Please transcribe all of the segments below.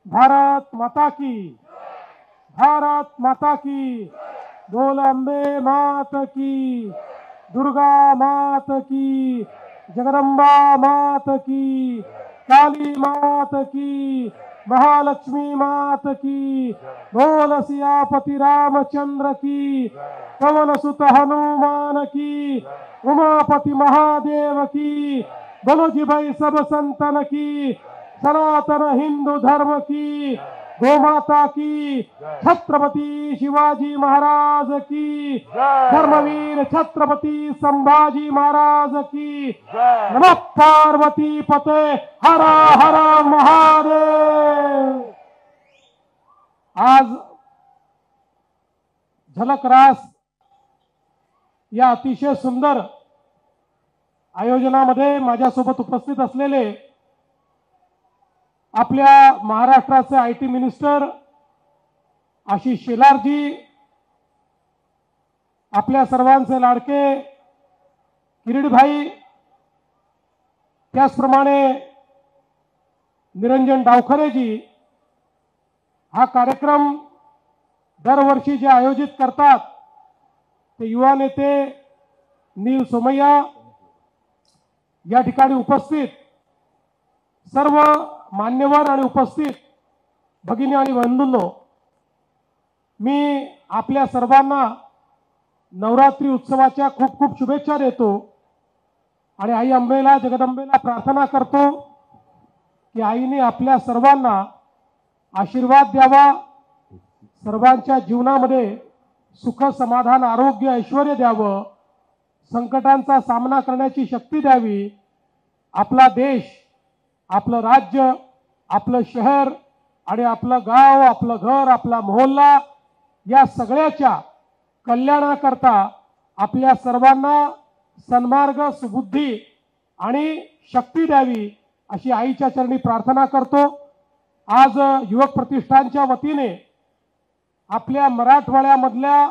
भारत माता की, भारत माता की। बोल अम्बे मात की, दुर्गा मात की, जगदम्बा मात की, काली मात की, महालक्ष्मी मात की। बोल सियापति रामचंद्र की, पवन सुत हनुमान की, उमापति महादेव की। बोलो जी भाई सब संतन की, सनातन हिंदू धर्म की, गोमाता की, छत्रपति शिवाजी महाराज की, धर्मवीर छत्रपति संभाजी महाराज की। नमः पार्वती पते, हर हर महादेव। आज झलक रास या अतिशय सुंदर आयोजनामध्ये माझ्यासोबत उपस्थित असलेले आपल्या महाराष्ट्राचे आयटी मिनिस्टर आशिष शेलारजी, आपल्या सर्वांचे लाडके किरीट भाई, त्याचप्रमाणे निरंजन डावखरेजी। हा कार्यक्रम दरवर्षी जे आयोजित करतात ते युवा नेते नील सोमय्या, या ठिकाणी उपस्थित सर्व मान्यवर आणि उपस्थित भगिनी आणि बंधूंनो, मी आपल्या सर्वांना नवरात्री उत्सवाच्या खूप खूप शुभेच्छा देतो आणि आई अंबेला, जगदंबेला प्रार्थना करतो की आईने आपल्या सर्वांना आशीर्वाद द्यावा, सर्वांच्या जीवनामध्ये सुख, समाधान, आरोग्य, ऐश्वर्य द्यावं, संकटांचा सामना करण्याची शक्ती द्यावी। आपला देश, आपलं राज्य, आपलं शहर आणि आपलं गाव, आपलं घर, आपला मोहल्ला या सगळ्याच्या कल्याणाकरता आपल्या सर्वांना सन्मार्ग, सुबुद्धी आणि शक्ती द्यावी अशी आईच्या चरणी प्रार्थना करतो। आज युवक प्रतिष्ठानच्या वतीने आपल्या मराठवाड्यामधल्या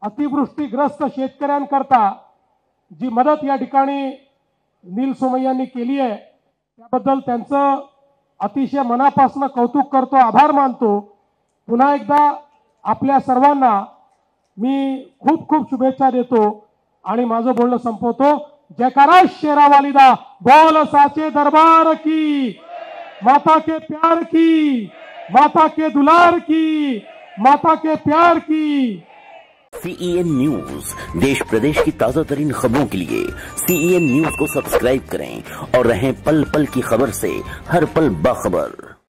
अतिवृष्टीग्रस्त शेतकऱ्यांकरता जी मदत या ठिकाणी नील सोमय्यांनी केली आहे त्याबद्दल त्यांचं अतिशय मनापासून कौतुक करतो, आभार मानतो। पुन्हा एकदा आपल्या सर्वांना मी खूप खूप शुभेच्छा देतो आणि माझं बोलणं संपवतो। जयकारा शेरावाली दा, बोल साचे दरबार की, माता के प्यार की, माता के दुलार की, माता के प्यार की। CEN न्यूज, देश प्रदेश की ताजा तरीन खबरों के लिए CEN न्यूज को सब्सक्राइब करें और रहें पल पल की खबर से हर पल बाखबर।